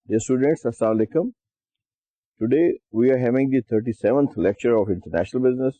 Dear students, Assalamu alaikum. Today we are having the 37th lecture of International Business.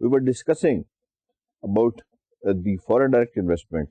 we were discussing about the foreign direct investment.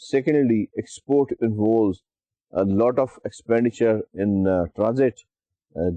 Secondly, export involves a lot of expenditure in transit,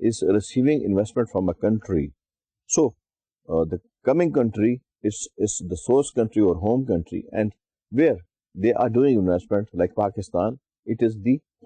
is receiving investment from a country, so the coming country is the source country or home country, and where they are doing investment like Pakistan, it is the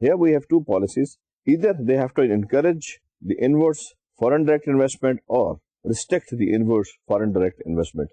Here we have two policies. Either they have to encourage the inwards foreign direct investment or restrict the inwards foreign direct investment.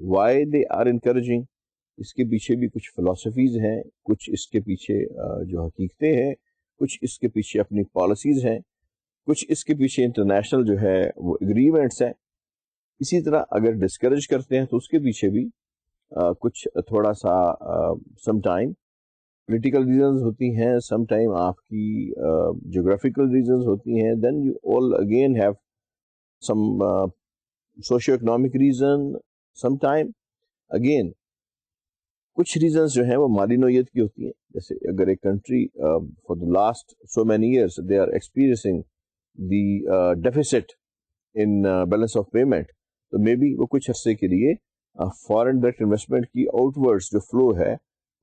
Why they are encouraging. اس کے پیچھے بھی کچھ philosophies ہیں, کچھ اس کے پیچھے جو حقیقتیں ہیں, کچھ اس کے پیچھے اپنی پالیسیز ہیں, کچھ اس کے پیچھے انٹرنیشنل جو ہے وہ اگریمنٹس ہیں. اسی طرح اگر ڈسکریج کرتے ہیں تو اس کے پیچھے بھی کچھ تھوڑا سا سم ٹائم پولیٹیکل ریزنز ہوتی ہیں, سم ٹائم آپ کی جغرافیکل ریزنز ہوتی ہیں, then you all again have some socio economic reason, some time again کچھ ریزنز جو ہیں وہ مالی نوعیت کی ہوتی ہیں. جیسے اگر ایک country for the last so many years they are experiencing the deficit in balance of payment, تو مے بی وہ کچھ عرصے کے لیے فارن ڈائریکٹ انویسٹمنٹ کی آؤٹ ورڈس جو فلو ہے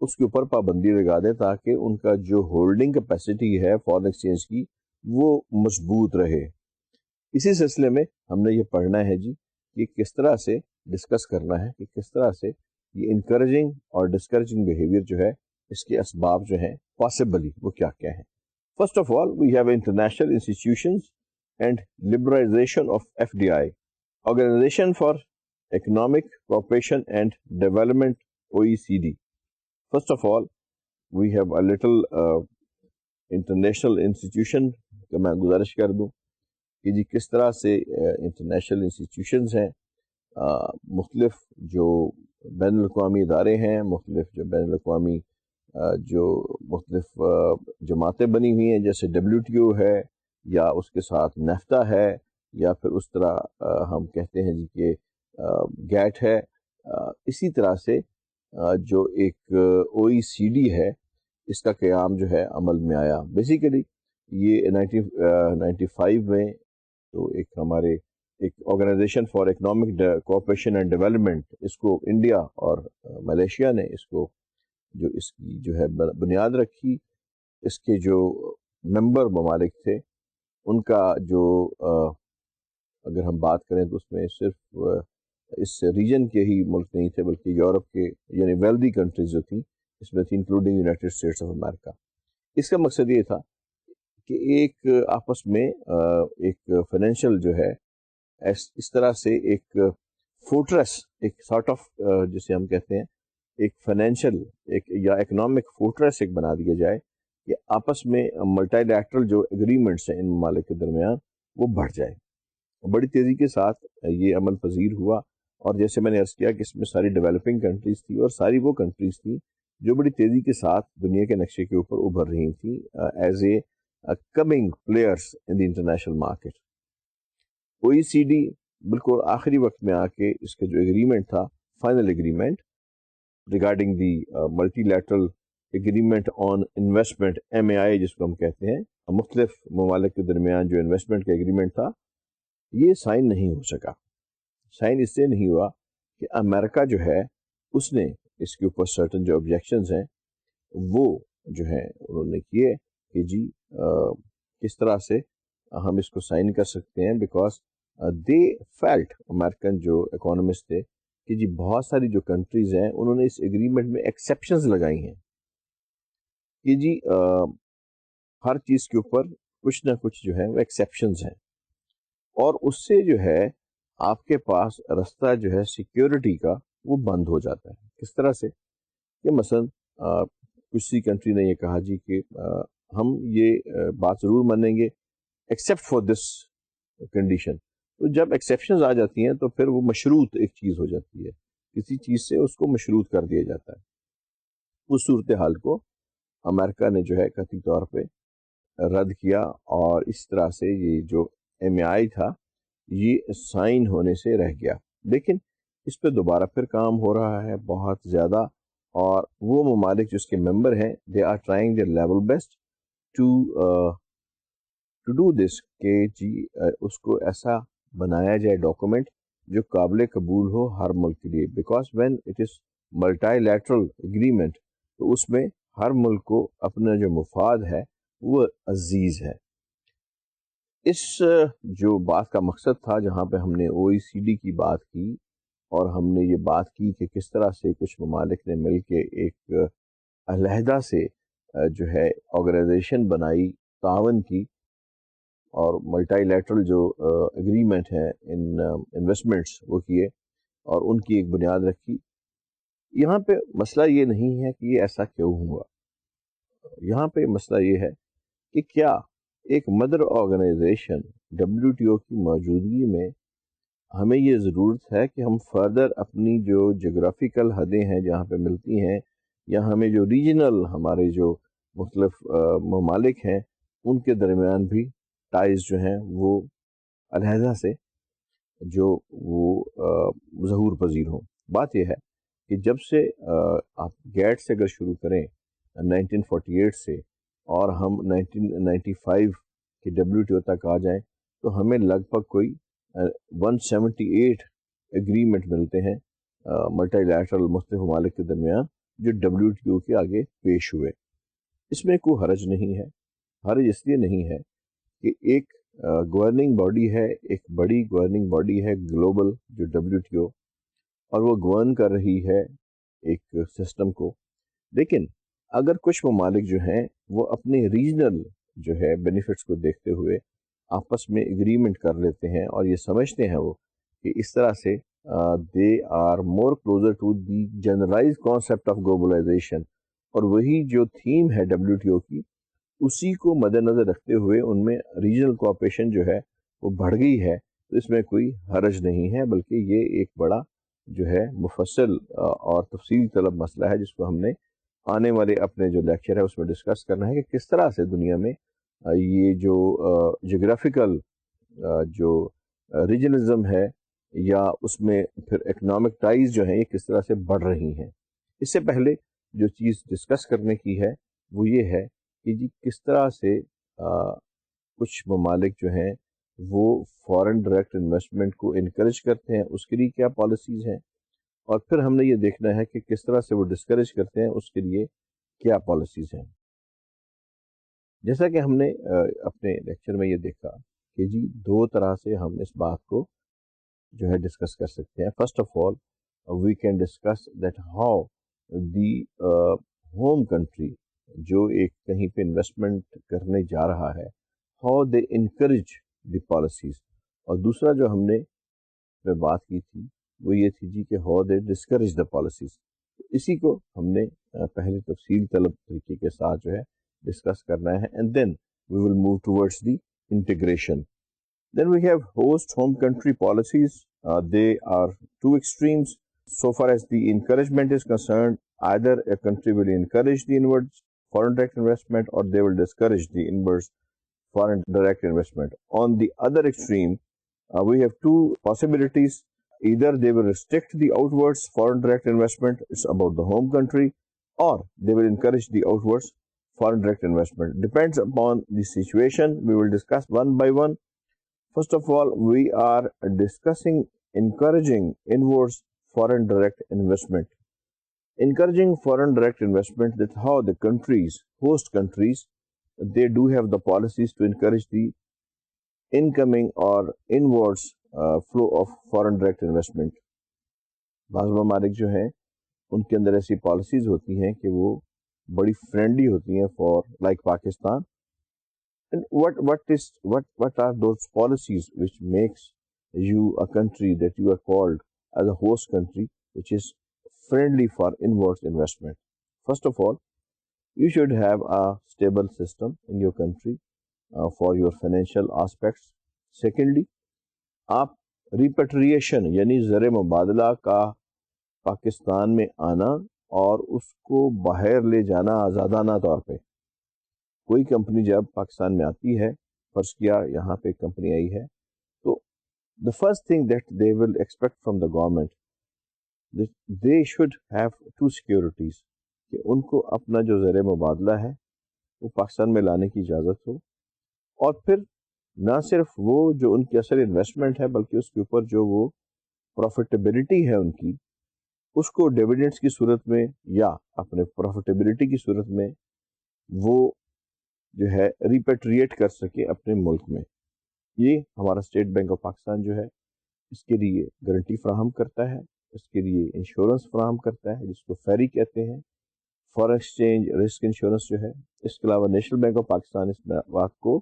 اس کے اوپر پابندی لگا دیں, تاکہ ان کا جو ہولڈنگ کیپیسٹی ہے فارن ایکسچینج کی وہ مضبوط رہے. اسی سلسلے میں ہم نے یہ پڑھنا ہے جی کہ کس طرح سے ڈسکس کرنا ہے کہ کس طرح سے یہ انکریجنگ اور ڈسکریجنگ بیہیویئر جو ہے اس کے اسباب جو ہیں پاسبلی وہ کیا کیا ہیں. First of all we have international institutions and liberalization of FDI, organization for economic cooperation and development, OECD. First of all, we have a little international institution کہ میں گزارش کر دوں کہ جی کس طرح سے انٹرنیشنل انسٹیٹیوشنز ہیں, مختلف جو بین الاقوامی ادارے ہیں, مختلف جو بین الاقوامی جو مختلف جماعتیں بنی ہوئی ہیں, جیسے WTO ہے, یا اس کے ساتھ نیفٹا ہے, یا پھر اس طرح ہم کہتے ہیں جی کہ گیٹ ہے. اسی طرح سے جو ایک OECD ہے, اس کا قیام جو ہے عمل میں آیا. بیسیکلی یہ 1995 میں تو ایک ہمارے ایک Organisation for economic cooperation and Development, اس کو انڈیا اور ملیشیا نے اس کو جو اس کی جو ہے بنیاد رکھی. اس کے جو ممبر ممالک تھے ان کا جو اگر ہم بات کریں تو اس میں صرف اس ریجن کے ہی ملک نہیں تھے, بلکہ یورپ کے یعنی ویلدی کنٹریز جو تھیں اس میں تھی, including United States of America. اس کا مقصد یہ تھا کہ ایک آپس میں ایک فائنینشیل جو ہے اس طرح سے ایک فورٹریس, ایک سارٹ آف جسے ہم کہتے ہیں ایک فائنینشیل ایک یا اکنامک فورٹریس ایک بنا دیا جائے کہ آپس میں ملٹی لیٹرل جو اگریمنٹس ہیں ان ممالک کے درمیان وہ بڑھ جائے. بڑی تیزی کے ساتھ یہ عمل پذیر ہوا, اور جیسے میں نے عرض کیا کہ اس میں ساری ڈیولپنگ کنٹریز تھی اور ساری وہ کنٹریز تھیں جو بڑی تیزی کے ساتھ دنیا کے نقشے کے اوپر ابھر رہی تھیں as a coming players in the international market. OECD بالکل آخری وقت میں آ کے اس کا جو اگریمنٹ تھا, final agreement regarding the multi lateral agreement on investment, MAI جس کو ہم کہتے ہیں, مختلف ممالک کے درمیان جو انویسٹمنٹ کا اگریمنٹ تھا, یہ سائن نہیں ہو سکا. سائن اس سے نہیں ہوا کہ امریکہ جو ہے اس نے اس کے اوپر سرٹن جو آبجیکشنز ہیں وہ جو ہیں انہوں نے کیے کہ جی کس طرح سے ہم اس کو سائن کر سکتے ہیں, بیکاز دے فیلٹ, امریکن جو اکانومسٹ تھے, کہ جی بہت ساری جو کنٹریز ہیں انہوں نے اس ایگریمنٹ میں ایکسیپشنز لگائی ہیں کہ جی ہر چیز کے اوپر کچھ نہ کچھ جو ہے وہ ایکسیپشنز ہیں, اور اس سے جو ہے آپ کے پاس رستہ جو ہے سیکیورٹی کا وہ بند ہو جاتا ہے. کس طرح سے کہ مثلا کسی کنٹری نے یہ کہا جی کہ ہم یہ بات ضرور مانیں گے ایکسیپٹ فار دس کنڈیشن, تو جب ایکسیپشنز آ جاتی ہیں تو پھر وہ مشروط ایک چیز ہو جاتی ہے, کسی چیز سے اس کو مشروط کر دیا جاتا ہے. اس صورتحال کو امریکہ نے جو ہے قطعی طور پہ رد کیا, اور اس طرح سے یہ جو MAI تھا یہ سائن ہونے سے رہ گیا. لیکن اس پہ دوبارہ پھر کام ہو رہا ہے بہت زیادہ, اور وہ ممالک جس کے ممبر ہیں they are trying their level best to do this کہ جی اس کو ایسا بنایا جائے ڈاکومنٹ جو قابل قبول ہو ہر ملک کے لیے, because when it is multi lateral agreement تو اس میں ہر ملک کو اپنا جو مفاد ہے وہ عزیز ہے. اس جو بات کا مقصد تھا جہاں پہ ہم نے OECD کی بات کی, اور ہم نے یہ بات کی کہ کس طرح سے کچھ ممالک نے مل کے ایک علیحدہ سے جو ہے آرگنائزیشن بنائی, تعاون کی, اور ملٹی لیٹرل جو اگریمنٹ ہیں ان انویسٹمنٹس وہ کیے, اور ان کی ایک بنیاد رکھی. یہاں پہ مسئلہ یہ نہیں ہے کہ یہ ایسا کیوں ہوا. یہاں پہ مسئلہ یہ ہے کہ کیا ایک مدر آرگنائزیشن WTO کی موجودگی میں ہمیں یہ ضرورت ہے کہ ہم فردر اپنی جو جغرافیکل حدیں ہیں جہاں پہ ملتی ہیں، یا ہمیں جو ریجنل ہمارے جو مختلف ممالک ہیں ان کے درمیان بھی ٹائز جو ہیں وہ علیحدہ سے جو وہ ظہور پذیر ہوں. بات یہ ہے کہ جب سے آپ گیٹ سے اگر شروع کریں 1948 سے اور ہم 1995 کے WTO تک آ جائیں تو ہمیں لگ بھگ کوئی 178 ایگریمنٹ ملتے ہیں ملٹی لیٹرل مختلف ممالک کے درمیان جو WTO کے آگے پیش ہوئے. اس میں کوئی حرج نہیں ہے. حرج اس لیے نہیں ہے کہ ایک گورننگ باڈی ہے، ایک بڑی گورننگ باڈی ہے گلوبل جو WTO، اور وہ گورن کر رہی ہے ایک سسٹم کو. لیکن اگر کچھ ممالک جو ہیں وہ اپنے ریجنل جو ہے بینیفٹس کو دیکھتے ہوئے آپس میں ایگریمنٹ کر لیتے ہیں اور یہ سمجھتے ہیں وہ کہ اس طرح سے they are more closer to the generalize concept of globalization, اور وہی جو تھیم ہے WTO کی اسی کو مد نظر رکھتے ہوئے ان میں ریجنل کوآپریشن جو ہے وہ بڑھ گئی ہے. تو اس میں کوئی حرج نہیں ہے، بلکہ یہ ایک بڑا جو ہے مفصل اور تفصیل طلب مسئلہ ہے جس کو ہم نے آنے والے اپنے جو لیکچر ہے اس میں ڈسکس کرنا ہے کہ کس طرح سے دنیا میں یہ جو جغرافیکل جو ریجنزم ہے یا اس میں پھر اکنامک ٹائز جو ہیں یہ کس طرح سے بڑھ رہی ہیں. اس سے پہلے جو چیز ڈسکس کرنے کی ہے وہ یہ ہے کہ جی کس طرح سے کچھ ممالک جو ہیں وہ فارن ڈائریکٹ انویسٹمنٹ کو انکریج کرتے ہیں، اس کے لیے کیا پالیسیز ہیں، اور پھر ہم نے یہ دیکھنا ہے کہ کس طرح سے وہ ڈسکریج کرتے ہیں، اس کے لیے کیا پالیسیز ہیں. جیسا کہ ہم نے اپنے لیکچر میں یہ دیکھا کہ جی دو طرح سے ہم اس بات کو جو ہے ڈسکس کر سکتے ہیں. First of all we can discuss that how the home country جو ایک کہیں پہ انویسٹمنٹ کرنے جا رہا ہے، how they encourage the policies. اور دوسرا جو ہم نے بات کی تھی وہ یہ تھی جی کہ how they discourage the policies. اسی کو ہم نے پہلے تفصیل طلب طریقے کے ساتھ جو ہے ڈسکس کرنا ہے، and then we will move towards the integration. Then we have host home country policies. They are two extremes. So far as the encouragement is concerned, either a country will encourage the inwards foreign direct investment or they will discourage the inwards foreign direct investment. On the other extreme, we have two possibilities. Either they will restrict the outwards foreign direct investment, it's about the home country, or they will encourage the outwards foreign direct investment. Depends upon the situation. We will discuss one by one. First of all, we are discussing encouraging inwards foreign direct investment. Encouraging foreign direct investment, that's how the countries, host countries, they do have the policies to encourage the incoming or inwards flow of foreign direct investment. بعض ممالک جو ہیں ان کے اندر ایسی policies ہوتی ہیں کہ وہ بڑی فرینڈلی ہوتی ہیں for like Pakistan. And what are those policies which makes you a country that you are called as a host country which is friendly for inwards investment? First of all, you should have a stable system in your country for your financial aspects. Secondly, آپ repatriation یعنی زر مبادلہ کا پاکستان میں آنا اور اس کو باہر لے جانا آزادانہ طور پہ. کوئی کمپنی جب پاکستان میں آتی ہے، فرض کیا یہاں پہ کمپنی آئی ہے، تو the first thing that they will expect from the government, they should have two securities کہ ان کو اپنا جو زر مبادلہ ہے وہ پاکستان میں لانے کی اجازت ہو، اور پھر نہ صرف وہ جو ان کی اصل انویسٹمنٹ ہے بلکہ اس کے اوپر جو وہ پروفیٹیبلٹی ہے ان کی، اس کو ڈیویڈنڈس کی صورت میں یا اپنے پروفیٹیبلٹی کی صورت میں وہ جو ہے ریپیٹریٹ کر سکے اپنے ملک میں. یہ ہمارا اسٹیٹ بینک آف پاکستان جو ہے اس کے لیے گارنٹی فراہم کرتا ہے، اس کے لیے انشورنس فراہم کرتا ہے جس کو فیری کہتے ہیں، فارن ایکسچینج رسک انشورنس جو ہے. اس کے علاوہ نیشنل بینک آف پاکستان اس بات کو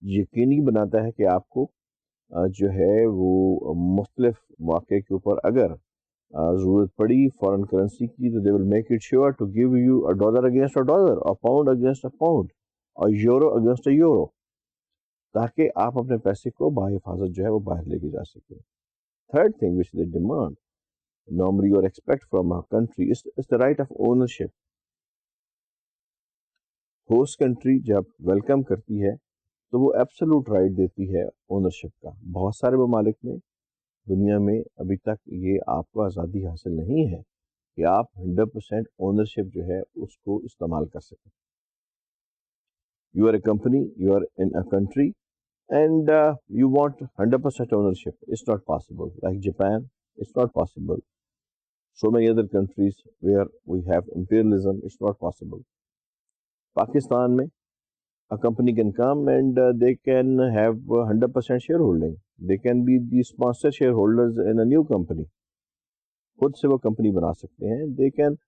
یقینی بناتا ہے کہ آپ کو جو ہے وہ مختلف مواقع کے اوپر اگر ضرورت پڑی فارن کرنسی کی تو they will make it sure to give you a dollar against a dollar اور پاؤنڈ اگینسٹ اے پاؤنڈ اور یورو اگینسٹ اے یورو، تاکہ آپ اپنے پیسے کو بحفاظت جو ہے وہ باہر لے کے جا سکیں. Third thing which they demand normally or expect from a country is the right of ownership. Host country جب ویلکم کرتی ہے تو وہ ایبسولوٹ رائٹ دیتی ہے اونرشپ کا. بہت سارے ممالک میں دنیا میں ابھی تک یہ آپ کو آزادی حاصل نہیں ہے کہ آپ 100% اونرشپ جو ہے اس کو استعمال کر سکیں. You are a company, you are in a country and you want 100% ownership. It's not possible. Like Japan, it's not possible. So many other countries where we have imperialism, it's not possible. Pakistan mein, a company can come and they can have 100% shareholding. They can be the sponsor shareholders in a new company. خود سے وہ company بنا سکتے ہیں. They can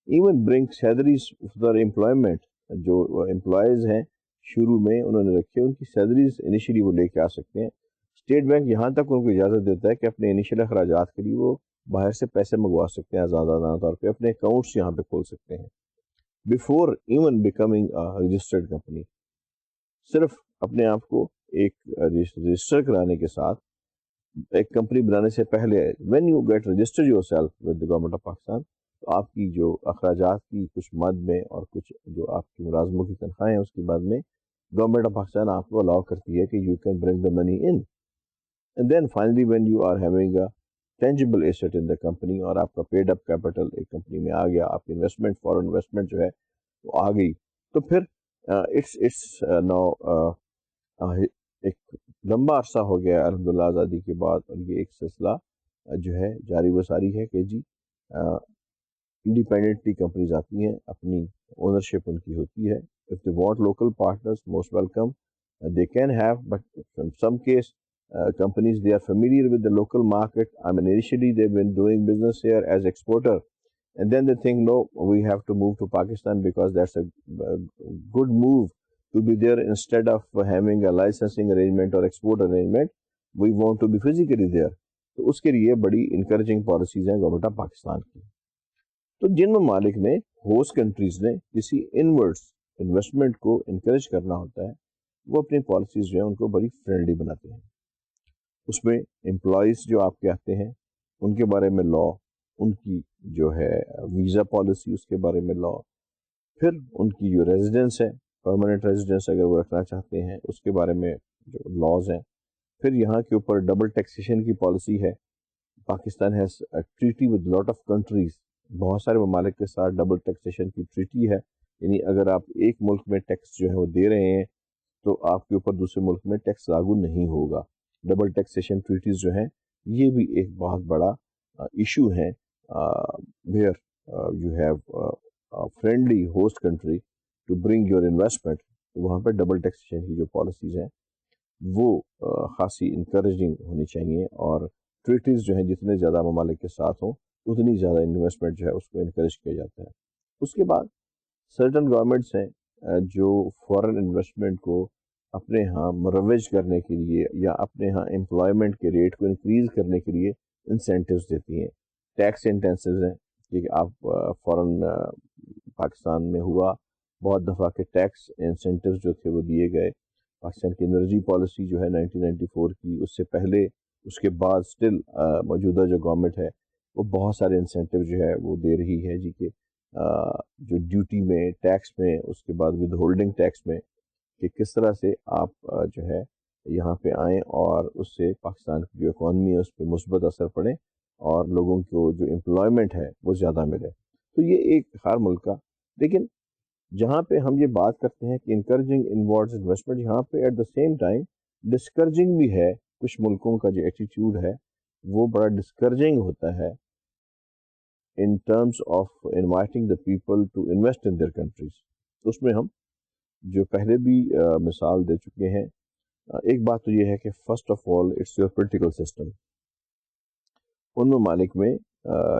even bring salaries for their employment. جو employees ہیں شروع میں انہوں نے رکھے، ان کی سیلریز انیشلی وہ لے کے آ سکتے ہیں. اسٹیٹ بینک یہاں تک ان کو اجازت دیتا ہے کہ اپنے انیشل اخراجات کے لیے وہ باہر سے پیسے منگوا سکتے ہیں آزادانہ طور پہ، اپنے اکاؤنٹس یہاں پہ کھول سکتے ہیں before even becoming registered company. صرف اپنے آپ کو ایک رجسٹر کرانے کے ساتھ ایک کمپنی بنانے سے پہلے when you get register yourself with the government of Pakistan, تو آپ کی جو اخراجات کی کچھ مد میں اور کچھ جو آپ کی ملازموں کی تنخواہیں ہیں اس کے بعد میں گورنمنٹ آف پاکستان آپ کو الاؤ کرتی ہے کہ you can bring the money in. And then finally when you are having a tangible asset in the company اور آپ کا پیڈ اپ کیپٹل ایک کمپنی میں آ گیا، آپ کی انویسٹمنٹ فارن انویسٹمنٹ جو ہے وہ آ گئی، تو پھر اٹس نو ایک لمبا عرصہ ہو گیا الحمدللہ آزادی کے بعد، اور یہ ایک سلسلہ جو ہے جاری و ساری ہے کہ جی انڈیپینڈنٹلی کمپنیز آتی ہیں، اپنی اونرشپ ان کی ہوتی ہے. If they want local partners most welcome they can have, but in some case companies they are familiar with the local market. I mean initially they've been doing business here as exporter, and then they think no, we have to move to Pakistan because that's a good move to be there instead of having a licensing arrangement or export arrangement. We want to be physically there. تو اس کے لیے بڑی encouraging policies ہیں government of Pakistan کی. تو جن ممالک میں ہوسٹ کنٹریز نے کسی انورڈس انویسٹمنٹ کو انکریج کرنا ہوتا ہے وہ اپنی پالیسیز جو ہیں ان کو بڑی فرینڈلی بناتے ہیں. اس میں امپلائیز جو آپ کے آتے ہیں ان کے بارے میں لا، ان کی جو ہے ویزا پالیسی اس کے بارے میں لا، پھر ان کی جو ریزیڈنس ہے پرماننٹ ریزیڈنس اگر وہ رکھنا چاہتے ہیں اس کے بارے میں جو لاز ہیں، پھر یہاں کے اوپر ڈبل ٹیکسیشن کی پالیسی ہے. Pakistan has treaty with lot of countries, بہت سارے ممالک کے ساتھ ڈبل ٹیکسیشن کی ٹریٹی ہے. یعنی اگر آپ ایک ملک میں ٹیکس جو ہے وہ دے رہے ہیں تو آپ کے اوپر دوسرے ملک میں ٹیکس لاگو نہیں ہوگا. ڈبل ٹیکسیشن ٹریٹیز جو ہیں یہ بھی ایک بہت بڑا ایشو ہے. Where you have friendly host country to bring your investment, وہاں پہ ڈبل ٹیکسیشن کی جو پالیسیز ہیں وہ خاصی انکریجنگ ہونی چاہیے، اور ٹریٹیز جو ہیں جتنے زیادہ ممالک کے ساتھ ہوں اتنی زیادہ انویسٹمنٹ جو ہے اس کو انکریج کیا جاتا ہے. اس کے بعد سرٹن گورنمنٹس ہیں جو فارن انویسٹمنٹ کو اپنے ہاں مروج کرنے کے لیے یا اپنے ہاں امپلائمنٹ کے ریٹ کو انکریز کرنے کے لیے انسینٹیوز دیتی ہیں. ٹیکس انٹینسیوز ہیں کہ آپ فارن پاکستان میں ہوا بہت دفعہ کے ٹیکس انسینٹیوز جو تھے وہ دیے گئے. پاکستان کی انرجی پالیسی جو ہے 1994 کی، اس سے پہلے اس کے بعد اسٹل موجودہ جو گورنمنٹ ہے وہ بہت سارے انسینٹیو جو ہے وہ دے رہی ہے جی کہ جو ڈیوٹی میں، ٹیکس میں، اس کے بعد ود ہولڈنگ ٹیکس میں، کہ کس طرح سے آپ جو ہے یہاں پہ آئیں اور اس سے پاکستان کی جو اکانومی ہے اس پہ مثبت اثر پڑے اور لوگوں کو جو امپلائمنٹ ہے وہ زیادہ ملے. تو یہ ایک ہر ملک کا، لیکن جہاں پہ ہم یہ بات کرتے ہیں کہ انکریجنگ انورڈز انویسٹمنٹ، یہاں پہ at the same time discouraging بھی ہے. کچھ ملکوں کا جو ایٹیٹیوڈ ہے وہ بڑا ڈسکریجنگ ہوتا ہے in terms of inviting the people to invest in their countries. اس میں ہم جو پہلے بھی مثال دے چکے ہیں. ایک بات تو یہ ہے کہ first of all it's your political system. ان ممالک میں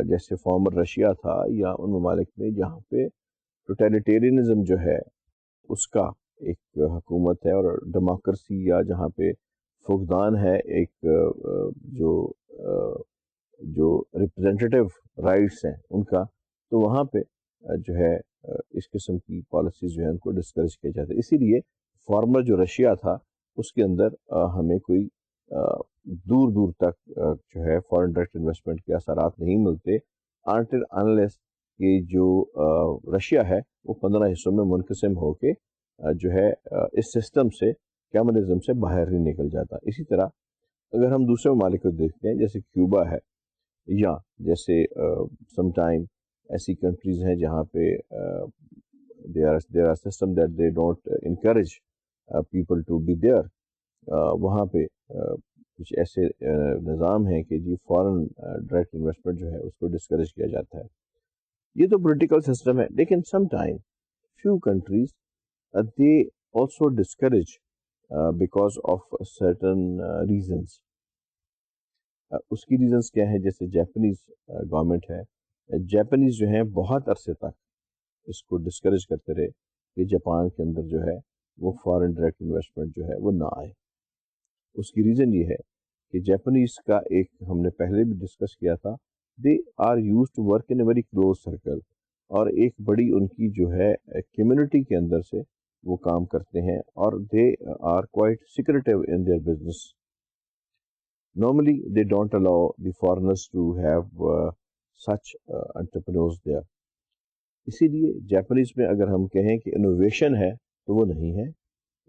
جیسے فارمر رشیا تھا، یا ان ممالک میں جہاں پہ ٹوٹیلیٹیرینزم جو ہے اس کا ایک حکومت ہے، اور ڈیموکریسی یا جہاں پہ فقدان ہے ایک جو جو ریپرزینٹیو رائٹس ہیں ان کا، تو وہاں پہ جو ہے اس قسم کی پالیسیز جو ہے ان کو ڈسکریج کیا جاتا ہے. اسی لیے فارمر جو رشیا تھا اس کے اندر ہمیں کوئی دور دور تک جو ہے فارن ڈائریکٹ انویسٹمنٹ کے اثرات نہیں ملتے until unless کہ جو رشیا ہے وہ 15 حصوں میں منقسم ہو کے جو ہے اس سسٹم سے کمیونزم سے باہر نہیں نکل جاتا. اسی طرح اگر ہم دوسرے ممالک کو دیکھتے ہیں جیسے کیوبا ہے یا جیسے سم ٹائم ایسی کنٹریز ہیں جہاں پہ there are system that they don't encourage people to be there. وہاں پہ کچھ ایسے نظام ہیں کہ جی فارن ڈائریکٹ انویسٹمنٹ جو ہے اس کو ڈسکریج کیا جاتا ہے. یہ تو پولیٹیکل سسٹم ہے. لیکن some time few countries they also discourage because of certain reasons. اس کی ریزنس کیا ہے؟ جیسے جاپنیز گورنمنٹ ہے، جاپنیز جو ہیں بہت عرصے تک اس کو ڈسکریج کرتے رہے کہ جاپان کے اندر جو ہے وہ فارن ڈائریکٹ انویسٹمنٹ جو ہے وہ نہ آئے. اس کی ریزن یہ ہے کہ جاپنیز کا ایک ہم نے پہلے بھی ڈسکس کیا تھا، they are use to work in a very close circle, اور ایک بڑی ان کی جو ہے کمیونٹی کے اندر سے وہ کام کرتے ہیں، اور they are quite secretive in their business. Normally, they don't allow the foreigners to have such entrepreneurs there. اسی لیے جاپنیز میں اگر ہم کہیں کہ انوویشن ہے تو وہ نہیں ہے،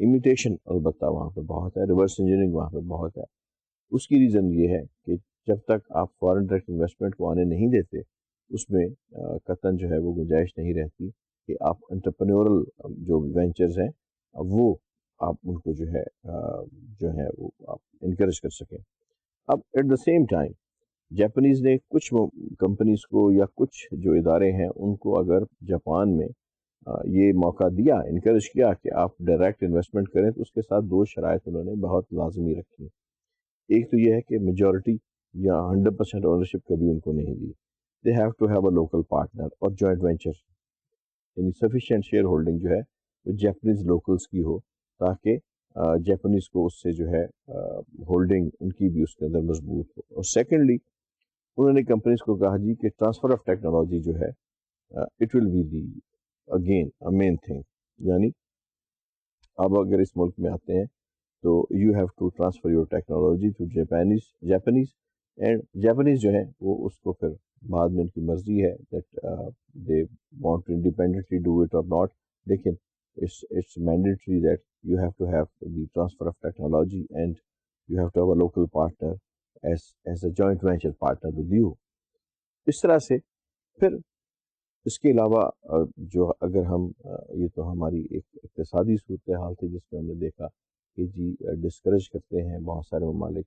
امیٹیشن البتہ وہاں پہ بہت ہے، ریورس انجینئرنگ وہاں پہ بہت ہے. اس کی ریزن یہ ہے کہ جب تک آپ فارن ڈائریکٹ انویسٹمنٹ کو آنے نہیں دیتے اس میں قطعاً جو ہے وہ گنجائش نہیں رہتی کہ آپ انٹرپرینورل جو وینچرز ہیں وہ آپ ان کو جو ہے وہ آپ انکریج کر سکیں. اب at the same time Japanese نے کچھ کمپنیز کو یا کچھ جو ادارے ہیں ان کو اگر جاپان میں یہ موقع دیا، انکریج کیا کہ آپ ڈائریکٹ انویسٹمنٹ کریں، تو اس کے ساتھ دو شرائط انہوں نے بہت لازمی رکھی. ایک تو یہ ہے کہ میجورٹی یا 100% اونرشپ کبھی ان کو نہیں دی. They have to have a local partner اور جوائنٹ وینچر، یعنی سفیشینٹ شیئر ہولڈنگ جو ہے وہ جاپنیز لوکلز کی ہو تاکہ جاپنیز کو اس سے جو ہے ہولڈنگ ان کی بھی اس کے اندر مضبوط ہو. اور سیکنڈلی انہوں نے کمپنیز کو کہا جی کہ ٹرانسفر آف ٹیکنالوجی جو ہے it will be the again main thing. یعنی اب اگر اس ملک میں آتے ہیں تو you have to transfer your technology to Japanese and Japanese جو ہے وہ اس کو پھر بعد میں ان کی مرضی ہے that they want to independently do it اور ناٹ، لیکن it's mandatory that you have to have the transfer of technology and you have to have a local partner as a joint venture partner with you. اس طرح سے پھر اس کے علاوہ جو اگر ہم یہ تو ہماری ایک اقتصادی صورتحال تھی جس میں ہم نے دیکھا کہ جی ڈسکریج کرتے ہیں بہت سارے ممالک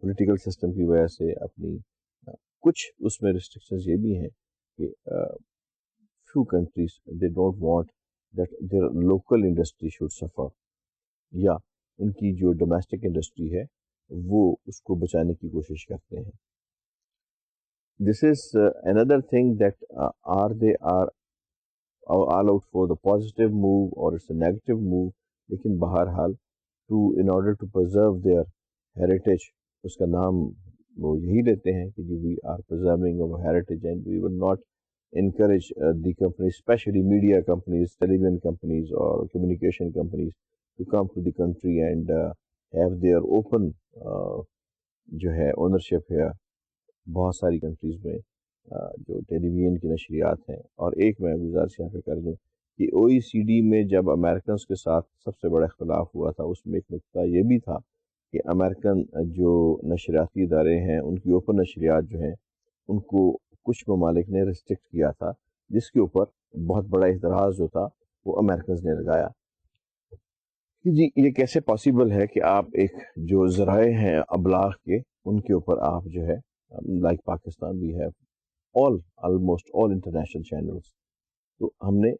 پولیٹیکل سسٹم کی وجہ سے اپنی کچھ اس میں ریسٹرکشنز یہ بھی ہیں کہ few countries they don't want that their local industry should suffer، یا ان کی جو ڈومیسٹک انڈسٹری ہے وہ اس کو بچانے کی کوشش کرتے ہیں. This is another thing that they are all out for the positive move or it's a negative move، لیکن بہرحال in order to preserve their heritage، اس کا نام وہ یہی لیتے ہیں کہ جی we are preserving our heritage and we will not encourage the companies, especially media companies, television companies or communication companies to come to the country and have their open جو ہے ownership ہے. بہت ساری کنٹریز میں جو ٹیلی vision کی نشریات ہیں، اور ایک میں گزارش یہاں پہ کر دوں کہ OECD میں جب امریکنز کے ساتھ سب سے بڑا اختلاف ہوا تھا اس میں ایک نقطہ یہ بھی تھا کہ امریکن جو نشریاتی ادارے ہیں ان کی اوپن نشریات جو ہیں ان کو کچھ ممالک نے ریسٹرکٹ کیا تھا، جس کے اوپر بہت بڑا اعتراض جو تھا وہ امریکنز نے لگایا کہ جی یہ کیسے پاسبل ہے کہ آپ ایک جو ذرائع ہیں ابلاغ کے ان کے اوپر آپ جو ہے like Pakistan we have almost all international channels. تو ہم نے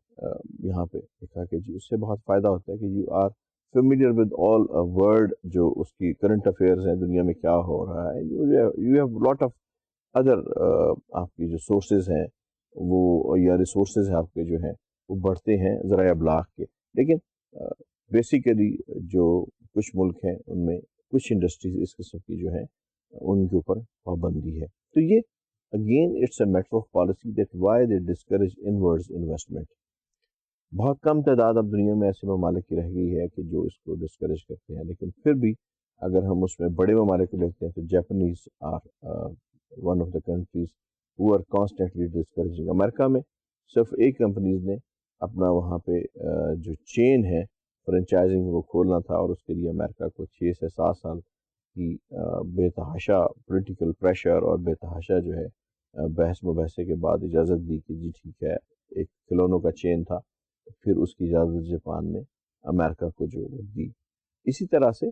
یہاں پہ دیکھا کہ جی اس سے بہت فائدہ ہوتا ہے کہ you are familiar with all world, جو اس کی کرنٹ افیئرز ہیں دنیا میں کیا ہو رہا ہے. You have lot of other آپ کی جو سورسز ہیں وہ یا ریسورسز آپ کے جو ہیں وہ بڑھتے ہیں ذرائع ابلاغ کے. لیکن بیسیکلی جو کچھ ملک ہیں ان میں کچھ انڈسٹریز اس قسم کی جو ہیں ان کے اوپر پابندی ہے. تو یہ again it's a matter of policy that why they discourage inwards investment. بہت کم تعداد اب دنیا میں ایسے ممالک کی رہ گئی ہے کہ جو اس کو ڈسکریج کرتے ہیں، لیکن پھر بھی اگر ہم اس میں بڑے ممالک کو لیتے ہیں تو Japanese are one of the countries who are constantly discouraging. امریکہ میں صرف ایک کمپنیز نے اپنا وہاں پہ جو چین ہے فرنچائزنگ وہ کھولنا تھا، اور اس کے لیے امریکہ کو 6 سے 7 سال کی بے تحاشا پولیٹیکل پریشر اور بے تحاشا جو ہے بحث مباحثے کے بعد اجازت دی کہ جی ٹھیک ہے. ایک کھلونوں کا چین تھا، پھر اس کی اجازت جاپان نے امریکہ کو جو دی. اسی طرح سے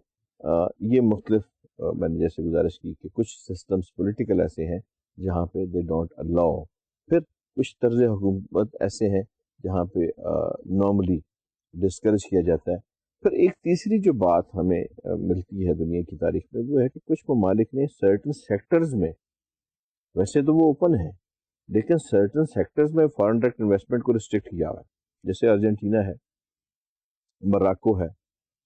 یہ مختلف میں نے جیسے گزارش کی کہ کچھ سسٹمز پولیٹیکل ایسے ہیں جہاں پہ دے ڈونٹ الاؤ، پھر کچھ طرز حکومت ایسے ہیں جہاں پہ نارملی ڈسکریج کیا جاتا ہے. پھر ایک تیسری جو بات ہمیں ملتی ہے دنیا کی تاریخ میں وہ ہے کہ کچھ ممالک نے سرٹن سیکٹرز میں، ویسے تو وہ اوپن ہے لیکن سرٹن سیکٹرز میں فارن ڈائریکٹ انویسٹمنٹ کو ریسٹرکٹ کیا ہوا ہے. جیسے ارجنٹینا ہے، مراکو ہے،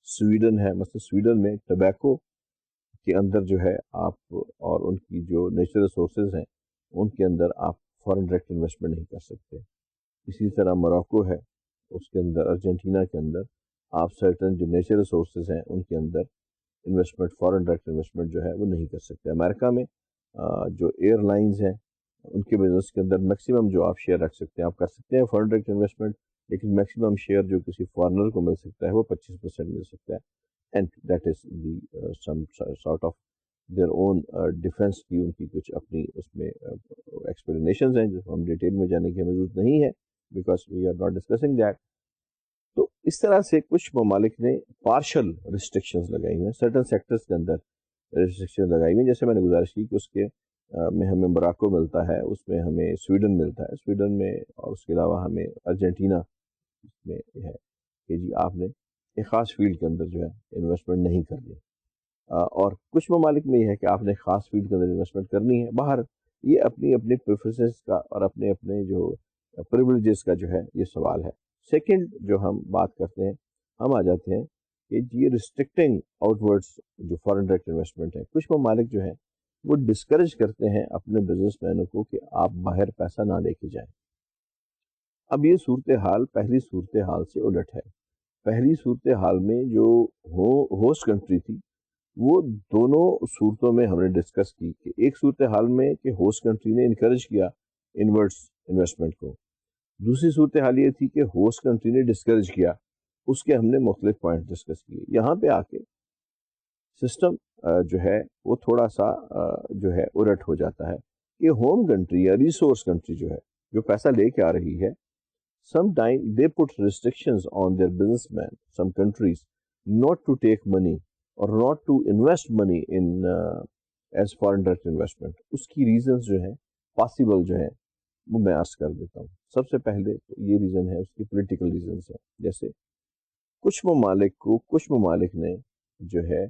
سویڈن ہے. مثلا سویڈن میں ٹبیکو کے اندر جو ہے آپ اور ان کی جو نیچرل ریسورسز ہیں ان کے اندر آپ فارن ڈائریکٹ انویسٹمنٹ نہیں کر سکتے. اسی طرح موراکو ہے، اس کے اندر ارجنٹینا کے اندر آپ سرٹن جو نیچرل ریسورسز ہیں ان کے اندر انویسٹمنٹ فارن ڈائریکٹ انویسٹمنٹ جو ہے وہ نہیں کر سکتے. امریکہ میں جو ایئر لائنز ہیں ان کے بزنس کے اندر میکسیمم جو آپ شیئر رکھ سکتے ہیں، آپ کر سکتے ہیں فارن ڈائریکٹ انویسٹمنٹ، لیکن میکسیمم شیئر جو کسی فارنر کو مل سکتا ہے وہ 25% مل سکتا ہے. And that is the some sort of their own defence کی ان کی کچھ اپنی اس میں ایکسپلینیشنز ہیں جو ہم ڈیٹیل میں جانے کی ہمیں ضرورت نہیں ہے because we are not discussing that. تو اس طرح سے کچھ ممالک نے پارشل ریسٹرکشنز لگائی ہیں، سرٹن سیکٹرز کے اندر ریسٹرکشن لگائی ہوئی ہیں. جیسے میں نے گزارش کی کہ اس کے میں ہمیں موراکو ملتا ہے، اس میں ہمیں سویڈن ملتا ہے، سویڈن میں، اور اس کے علاوہ ہمیں ارجنٹینا میں ہے کہ جی آپ نے ایک خاص فیلڈ کے اندر جو ہے انویسٹمنٹ نہیں کرنی. اور کچھ ممالک میں یہ ہے کہ آپ نے خاص فیلڈ کے اندر انویسٹمنٹ کرنی ہے. باہر یہ اپنی اپنی پریفرنسز کا اور اپنے اپنے جو پریولیجز کا جو ہے یہ سوال ہے. سیکنڈ جو ہم بات کرتے ہیں، ہم آ جاتے ہیں کہ یہ ریسٹرکٹنگ آؤٹ ورڈس جو فارن ڈائریکٹ انویسٹمنٹ ہے. کچھ ممالک جو ہیں وہ ڈسکریج کرتے ہیں اپنے بزنس مینوں کو کہ آپ باہر پیسہ نہ لے کے جائیں. اب یہ صورتحال پہلی صورتحال سے الٹ ہے. پہلی صورتحال میں جو ہوسٹ کنٹری تھی وہ دونوں صورتوں میں ہم نے ڈسکس کی کہ ایک صورتحال میں کہ ہوسٹ کنٹری نے انکریج کیا انورٹس انویسٹمنٹ کو، دوسری صورتحال یہ تھی کہ ہوسٹ کنٹری نے ڈسکریج کیا. اس کے ہم نے مختلف پوائنٹ ڈسکس کیے. یہاں پہ آ کے سسٹم جو ہے وہ تھوڑا سا جو ہے الٹ ہو جاتا ہے کہ ہوم کنٹری یا ریسورس کنٹری جو ہے جو پیسہ لے کے آ رہی ہے، sometime they put restrictions on their businessmen, some countries, not to take money or not to invest money in as foreign direct investment. اس کی ریزنز جو ہیں پاسبل جو ہیں وہ میں عرض کر دیتا ہوں. سب سے پہلے تو یہ ریزن ہے اس کی پولیٹیکل ریزنز ہیں. جیسے کچھ ممالک نے جو ہے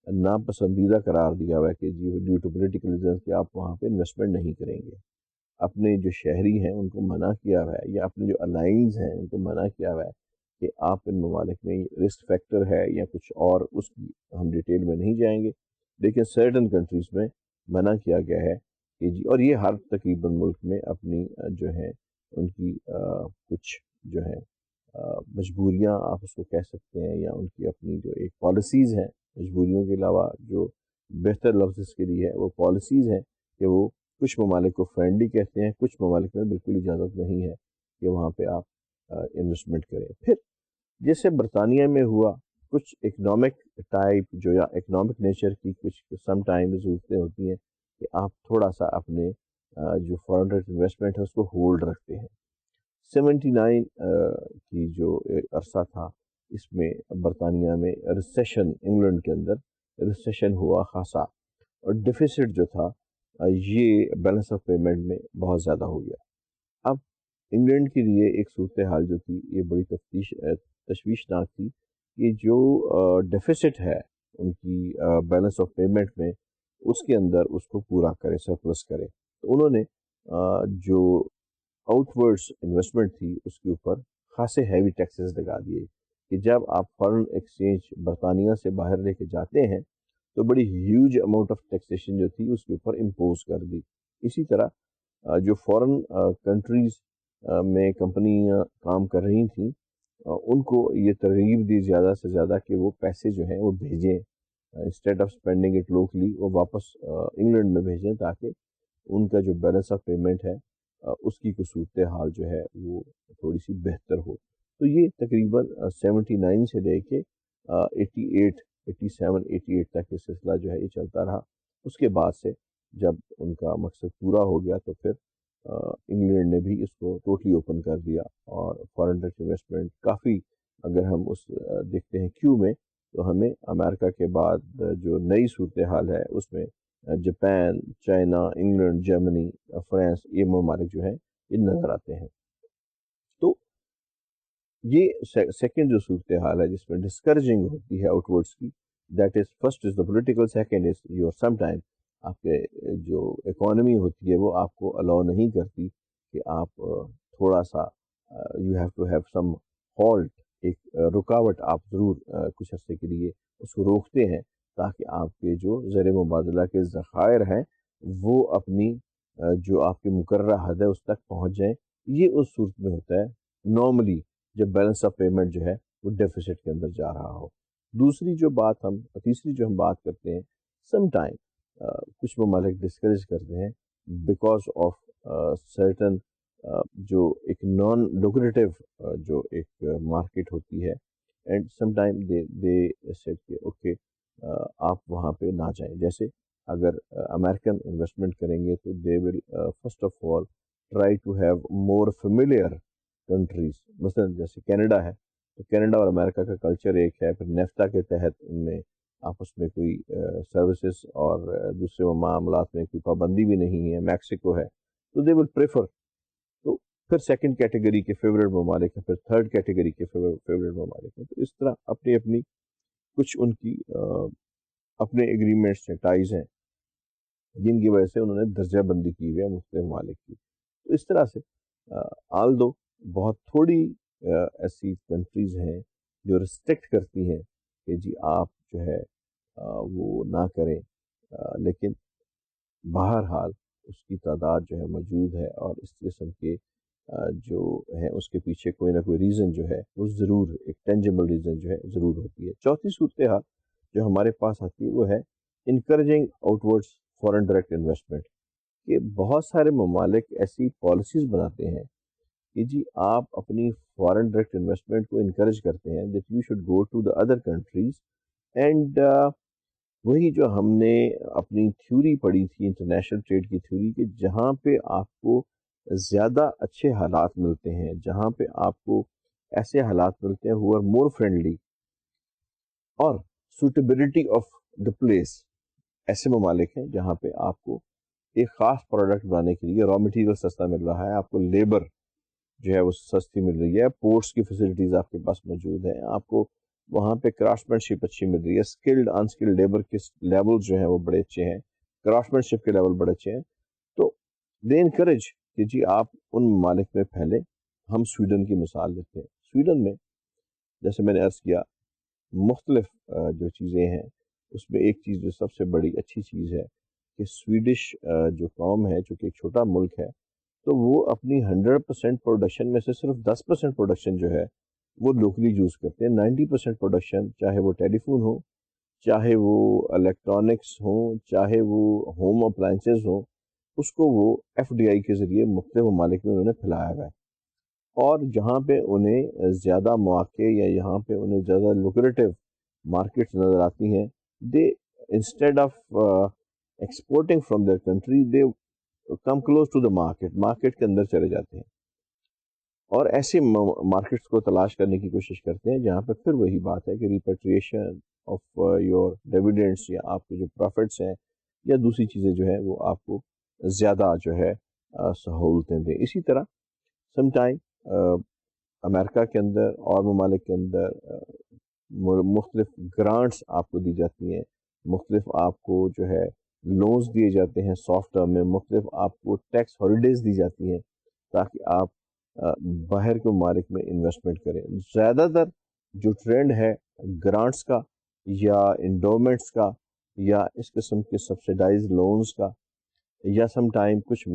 ناپسندیدہ قرار دیا ہوا ہے کہ جی ڈیو ٹو پولیٹیکل ریزنز کہ آپ وہاں پہ انویسٹمنٹ نہیں کریں گے. اپنے جو شہری ہیں ان کو منع کیا ہوا ہے، یا اپنے جو الائنز ہیں ان کو منع کیا ہوا ہے کہ آپ ان ممالک میں رسک فیکٹر ہے یا کچھ اور، اس کی ہم ڈیٹیل میں نہیں جائیں گے، لیکن سرٹن کنٹریز میں منع کیا گیا ہے کہ جی. اور یہ ہر تقریباً ملک میں اپنی جو ہے ان کی کچھ جو ہے مجبوریاں آپ اس کو کہہ سکتے ہیں، یا ان کی اپنی جو ایک پالیسیز ہیں، مجبوریوں کے علاوہ جو بہتر لفظ اس کے لیے ہے وہ پالیسیز ہیں کہ وہ کچھ ممالک کو فرینڈلی کہتے ہیں، کچھ ممالک میں بالکل اجازت نہیں ہے کہ وہاں پہ آپ انویسٹمنٹ کریں. پھر جیسے برطانیہ میں ہوا، کچھ اکنامک ٹائپ جو یا اکنامک نیچر کی کچھ سم ٹائم ضرورتیں ہوتی ہیں کہ آپ تھوڑا سا اپنے جو فارن ڈائریکٹ انویسٹمنٹ ہے اس کو ہولڈ رکھتے ہیں. 79 کی جو عرصہ تھا اس میں برطانیہ میں ریسیشن، انگلینڈ کے اندر ریسیشن ہوا خاصا، اور ڈیفیسٹ جو تھا یہ بیلنس آف پیمنٹ میں بہت زیادہ ہو گیا. اب انگلینڈ کے لیے ایک صورتحال جو تھی یہ بڑی تشویشناک تھی کہ جو ڈیفیسٹ ہے ان کی بیلنس آف پیمنٹ میں، اس کے اندر اس کو پورا کرے، سرپلس کرے. تو انہوں نے جو آؤٹ ورڈس انویسٹمنٹ تھی اس کے اوپر خاصے ہیوی ٹیکسز لگا دیے کہ جب آپ فارن ایکسچینج برطانیہ سے باہر لے کے جاتے ہیں تو بڑی ہیوج اماؤنٹ آف ٹیکسیشن جو تھی اس کے اوپر امپوز کر دی. اسی طرح جو فورن کنٹریز میں کمپنیاں کام کر رہی تھیں ان کو یہ ترغیب دی زیادہ سے زیادہ کہ وہ پیسے جو ہیں وہ بھیجیں instead of spending it locally, وہ واپس انگلینڈ میں بھیجیں تاکہ ان کا جو بیلنس آف پیمنٹ ہے اس کی صورت حال جو ہے وہ تھوڑی سی بہتر ہو. تو یہ تقریباً 79 سے لے کے 88 87 88 تک یہ سلسلہ جو ہے یہ چلتا رہا. اس کے بعد سے جب ان کا مقصد پورا ہو گیا تو پھر انگلینڈ نے بھی اس کو ٹوٹلی اوپن کر دیا اور فارن ڈائریکٹ انویسٹمنٹ کافی، اگر ہم اس دیکھتے ہیں کیوں میں، تو ہمیں امریکہ کے بعد جو نئی صورتحال ہے اس میں Japan, China, England, Germany, France, یہ ممالک جو ہیں یہ نظر آتے ہیں. تو یہ سیکنڈ جو صورتحال ہے جس میں ڈسکریجنگ ہوتی ہے آؤٹ ورڈس کی، that is first is the political, second is your some time آپ کے جو اکانومی ہوتی ہے وہ آپ کو الاؤ نہیں کرتی کہ آپ تھوڑا سا you have to have some halt, ایک رکاوٹ آپ ضرور کچھ عرصے کے لیے اس کو روکتے ہیں تاکہ آپ کے جو زر مبادلہ کے ذخائر ہیں وہ اپنی جو آپ کی مقررہ حد ہے اس تک پہنچ جائیں. یہ اس صورت میں ہوتا ہے نارملی جب بیلنس آف پیمنٹ جو ہے وہ ڈیفیسٹ کے اندر جا رہا ہو. تیسری جو ہم بات کرتے ہیں، سم ٹائم کچھ ممالک ڈسکریج کرتے ہیں بیکاز آف سرٹن جو ایک نان لوکریٹو جو ایک مارکیٹ ہوتی ہے، and some time they said کہ اوکے آپ وہاں پہ نہ جائیں. جیسے اگر امریکن انویسٹمنٹ کریں گے تو they will first of all try to have more familiar countries. مثلا جیسے کینیڈا ہے تو کینیڈا اور امریکہ کا کلچر ایک ہے، پھر نیفٹا کے تحت ان میں آپس میں کوئی سروسز اور دوسرے معاملات میں کوئی پابندی بھی نہیں ہے. میکسیکو ہے تو دے ول پریفر. تو پھر سیکنڈ کیٹیگری کے فیوریٹ ممالک ہیں، پھر تھرڈ کیٹیگری کے فیوریٹ ممالک ہیں. تو اس طرح اپنی اپنی کچھ ان کی اپنے ایگریمنٹس ہیں، ٹائز ہیں جن کی وجہ سے انہوں نے درجہ بندی کی ہوئی ہے مختلف ممالک کی. تو اس طرح سے آل دو بہت تھوڑی ایسی کنٹریز ہیں جو ریسٹرکٹ کرتی ہیں کہ جی آپ جو ہے وہ نہ کریں، لیکن بہرحال اس کی تعداد جو ہے موجود ہے اور اس قسم کے جو ہے اس کے پیچھے کوئی نہ کوئی ریزن جو ہے وہ ضرور ایک ٹینجیبل ریزن جو ہے ضرور ہوتی ہے. چوتھی صورتحال جو ہمارے پاس آتی ہے وہ ہے encouraging out words foreign direct investment. کہ بہت سارے ممالک ایسی پالیسیز بناتے ہیں کہ جی آپ اپنی فارن ڈائریکٹ انویسٹمنٹ کو انکریج کرتے ہیں that you should go to the other countries. And وہی جو ہم نے اپنی تھیوری پڑھی تھی انٹرنیشنل ٹریڈ کی تھیوری، کہ جہاں پہ آپ کو زیادہ اچھے حالات ملتے ہیں، جہاں پہ آپ کو ایسے حالات ملتے ہیں who are more friendly اور suitability of the place، ایسے ممالک ہیں جہاں پہ آپ کو ایک خاص پروڈکٹ بنانے کے لیے را مٹیریل سستا مل رہا ہے، آپ کو لیبر جو ہے وہ سستی مل رہی ہے، پورٹس کی فیسلٹیز آپ کے پاس موجود ہیں، آپ کو وہاں پہ کرافٹمین شپ اچھی مل رہی ہے، اسکلڈ انسکلڈ لیبر کے لیول جو ہیں وہ بڑے اچھے ہیں، کرافٹمین شپ کے لیول بڑے اچھے ہیں. تو دے انکریج کہ جی آپ ان ممالک میں پھیلیں. ہم سویڈن کی مثال لیتے ہیں. سویڈن میں جیسے میں نے عرض کیا مختلف جو چیزیں ہیں اس میں ایک چیز جو سب سے بڑی اچھی چیز ہے کہ سویڈش جو قوم ہے چونکہ ایک چھوٹا ملک ہے تو وہ اپنی 100% پروڈکشن میں سے صرف 10% پروڈکشن جو ہے وہ لوکلی یوز کرتے ہیں. 90% پروڈکشن چاہے وہ ٹیلی فون ہو، چاہے وہ الیکٹرانکس ہوں، چاہے وہ ہوم اپلائنسز ہوں، اس کو وہ ایف ڈی آئی کے ذریعے مختلف ممالک میں انہوں نے پھیلایا ہوا ہے. اور جہاں پہ انہیں زیادہ مواقع یا یہاں پہ انہیں زیادہ لوکریٹو مارکیٹس نظر آتی ہیں، they instead of exporting from their country they come close to the market کے اندر چلے جاتے ہیں اور ایسے مارکیٹس کو تلاش کرنے کی کوشش کرتے ہیں جہاں پہ پھر وہی بات ہے کہ ریپیٹریشن آف یور ڈیویڈنڈس یا آپ کے جو پروفٹس ہیں یا دوسری چیزیں جو ہے وہ آپ کو زیادہ جو ہے سہولتیں دیں. اسی طرح سم ٹائم امریکہ کے اندر اور ممالک کے اندر مختلف گرانٹس آپ کو دی جاتی ہیں، مختلف آپ کو جو ہے لونز دیے جاتے ہیں سافٹ ٹرم میں، مختلف آپ کو ٹیکس ہالیڈیز دی جاتی ہیں تاکہ آپ باہر کے ممالک میں انویسٹمنٹ کریں. زیادہ تر جو ٹرینڈ ہے گرانٹس کا یا انڈومنٹس کا یا اس قسم کے سبسیڈائز لونز کا، یا سم ٹائم کچھ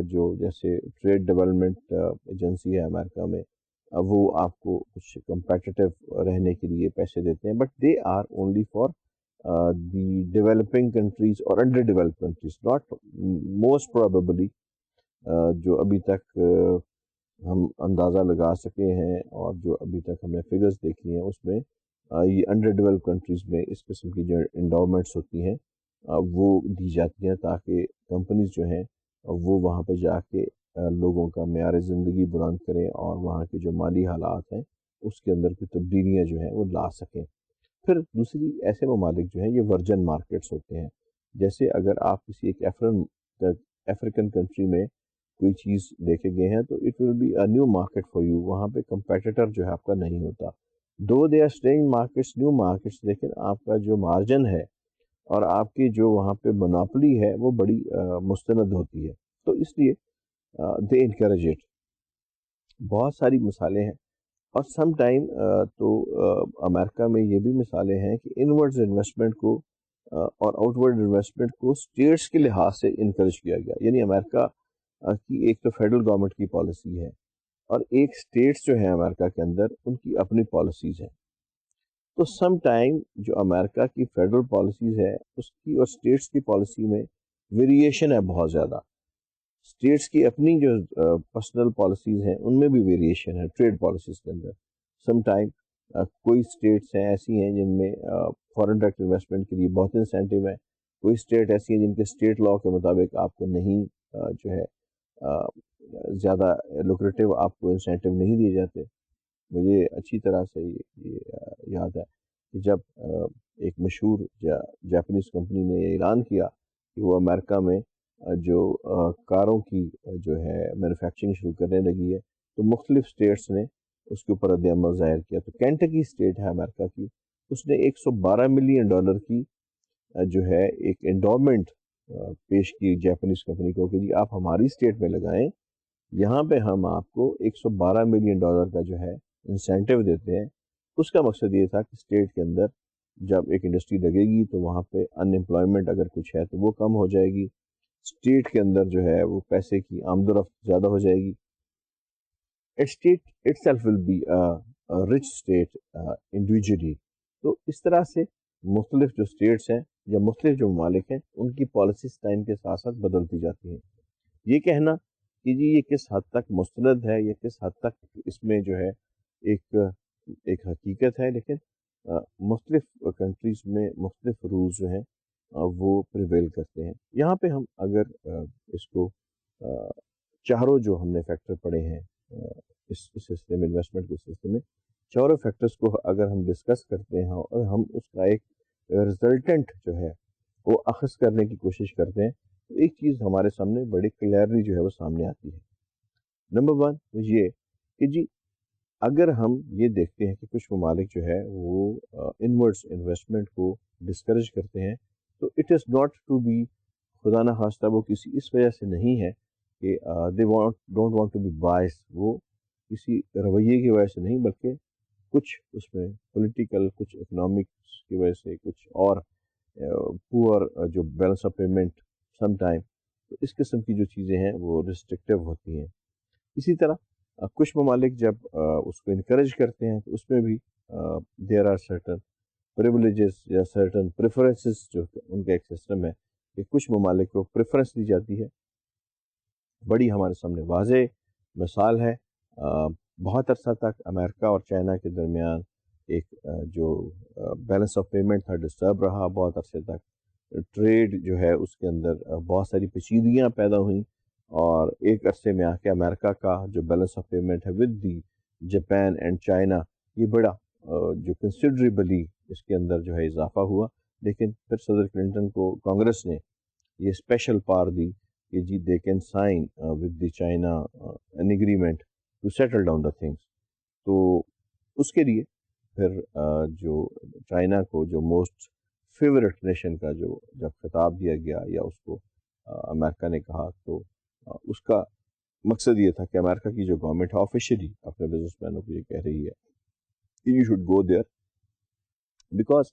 جو جیسے ٹریڈ ڈیولپمنٹ ایجنسی ہے امریکہ میں، وہ آپ کو کچھ کمپیٹیٹو رہنے کے لیے پیسے دیتے ہیں، but they are only for the developing countries اور under develop countries, not most probably جو ابھی تک ہم اندازہ لگا سکے ہیں اور جو ابھی تک ہم نے فگرز دیکھی ہیں، اس میں یہ انڈر ڈیولپ کنٹریز میں اس قسم کی جو انڈاؤمنٹس ہوتی ہیں وہ دی جاتی ہیں، تاکہ کمپنیز جو ہیں وہ وہاں پہ جا کے لوگوں کا معیار زندگی بلند کریں اور وہاں کے جو مالی حالات ہیں اس کے اندر کوئی تبدیلیاں جو ہیں وہ لا سکیں۔ پھر دوسری ایسے ممالک جو ہیں یہ ورجن مارکیٹس ہوتے ہیں، جیسے اگر آپ کسی ایک افریقن کنٹری میں کوئی چیز لے کے گئے ہیں تو it will be a new market for you, وہاں پہ کمپیٹیٹر جو ہے آپ کا نہیں ہوتا، though they are staying markets new markets, لیکن آپ کا جو مارجن ہے اور آپ کی جو وہاں پہ مناپلی ہے وہ بڑی مستند ہوتی ہے، تو اس لیے دے انکریج اٹ۔ بہت ساری مثالیں ہیں، اور سم ٹائم تو امریکہ میں یہ بھی مثالیں ہیں کہ انورڈز انویسٹمنٹ کو اور آؤٹ ورڈ انویسٹمنٹ کو اسٹیٹس کے لحاظ سے انکریج کیا گیا، یعنی امریکہ کی ایک تو فیڈرل گورنمنٹ کی پالیسی ہے اور ایک اسٹیٹس جو ہیں امریکہ کے اندر ان کی اپنی پالیسیز ہیں، تو سم ٹائم جو امریکہ کی فیڈرل پالیسیز ہے اس کی اور اسٹیٹس کی پالیسی میں ویریشن ہے بہت زیادہ، اسٹیٹس کی اپنی جو پرسنل پالیسیز ہیں ان میں بھی ویریشن ہے ٹریڈ پالیسیز کے اندر، سم ٹائم کوئی اسٹیٹس ہیں ایسی ہیں جن میں فارن ڈائریکٹ انویسٹمنٹ کے لیے بہت انسینٹیو ہے، کوئی اسٹیٹ ایسی ہیں جن کے اسٹیٹ لاء کے مطابق آپ کو نہیں جو ہے زیادہ لوکریٹو آپ کو انسینٹیو نہیں دیے جاتے۔ مجھے اچھی طرح سے یہ یاد ہے کہ جب ایک مشہور جاپنیز کمپنی نے یہ اعلان کیا کہ وہ امریکہ میں جو کاروں کی جو ہے مینوفیکچرنگ شروع کرنے لگی ہے، تو مختلف اسٹیٹس نے اس کے اوپر رد عمل ظاہر کیا، تو کینٹکی اسٹیٹ ہے امریکہ کی، اس نے $112 ملین کی جو ہے ایک انڈومنٹ پیش کی جاپنیز کمپنی کو کہ جی آپ ہماری اسٹیٹ میں لگائیں، یہاں پہ ہم آپ کو $112 ملین کا جو ہے انسینٹیو دیتے ہیں۔ اس کا مقصد یہ تھا کہ اسٹیٹ کے اندر جب ایک انڈسٹری لگے گی تو وہاں پہ ان امپلائمنٹ اگر کچھ ہے تو وہ کم ہو جائے گی، اسٹیٹ کے اندر جو ہے وہ پیسے کی آمد و رفت زیادہ ہو جائے گی، state itself will be rich state individually. تو اس طرح سے مختلف جو اسٹیٹس ہیں یا مختلف جو ممالک ہیں ان کی پالیسیز ٹائم کے ساتھ ساتھ بدلتی جاتی ہیں۔ یہ کہنا کہ جی یہ کس حد تک مستند ہے یا کس حد تک اس میں جو ہے ایک حقیقت ہے، لیکن مختلف کنٹریز میں مختلف رولز جو ہیں وہ پریویل کرتے ہیں۔ یہاں پہ ہم اگر اس کو چاروں جو ہم نے فیکٹر پڑھے ہیں اس سلسلے میں، انویسٹمنٹ کے سلسلے میں، چاروں فیکٹرز کو اگر ہم ڈسکس کرتے ہیں اور ہم اس کا ایک ریزلٹنٹ جو ہے وہ اخذ کرنے کی کوشش کرتے ہیں، تو ایک چیز ہمارے سامنے بڑی کلیئرلی جو ہے وہ سامنے آتی ہے۔ نمبر 1 یہ کہ جی اگر ہم یہ دیکھتے ہیں کہ کچھ ممالک جو ہے وہ انورڈس انویسٹمنٹ کو ڈسکریج کرتے ہیں، تو it is not to be, خدا نہ خواستہ وہ کسی اس وجہ سے نہیں ہے کہ they don't want to be bias, وہ کسی رویے کی وجہ سے نہیں، بلکہ کچھ اس میں پولیٹیکل، کچھ اکنامکس کی وجہ سے، کچھ اور پور جو balance of payment some time, تو اس قسم کی جو چیزیں ہیں وہ ریسٹرکٹیو ہوتی ہیں۔ اسی طرح کچھ ممالک جب اس کو انکریج کرتے ہیں تو اس میں بھی دیر آر سرٹن پریولیجز یا سرٹن پریفرنسز، جو ان کا ایک سسٹم ہے کہ کچھ ممالک کو پریفرنس دی جاتی ہے۔ بڑی ہمارے سامنے واضح مثال ہے، بہت عرصہ تک امریکہ اور چائنا کے درمیان ایک جو بیلنس آف پیمنٹ تھا ڈسٹرب رہا، بہت عرصے تک ٹریڈ جو ہے اس کے اندر بہت ساری پیچیدگیاں پیدا ہوئیں، اور ایک عرصے میں آ کے امریکہ کا جو بیلنس آف پیمنٹ ہے with the Japan and China, یہ بڑا جو کنسیڈریبلی اس کے اندر جو ہے اضافہ ہوا، لیکن پھر صدر کلنٹن کو کانگریس نے یہ اسپیشل پار دی کہ جی they can sign with the China an agreement to settle down the things. تو اس کے لیے پھر جو چائنا کو جو موسٹ فیورٹ نیشن کا جو جب خطاب دیا گیا یا اس کو امریکہ نے کہا، تو اس کا مقصد یہ تھا کہ امریکہ کی جو گورنمنٹ ہے آفیشلی اپنے بزنس مینوں کو یہ کہہ رہی ہے کہ you should go there, because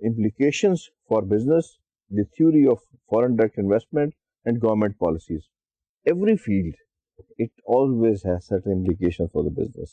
implications for business, the theory of foreign direct investment and government policies. Every field, it always has certain implications for the business.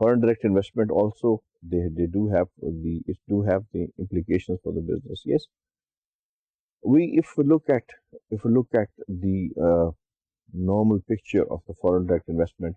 foreign direct investment also they do have it do have the implications for the business? Yes. If we look at the normal picture of the foreign direct investment,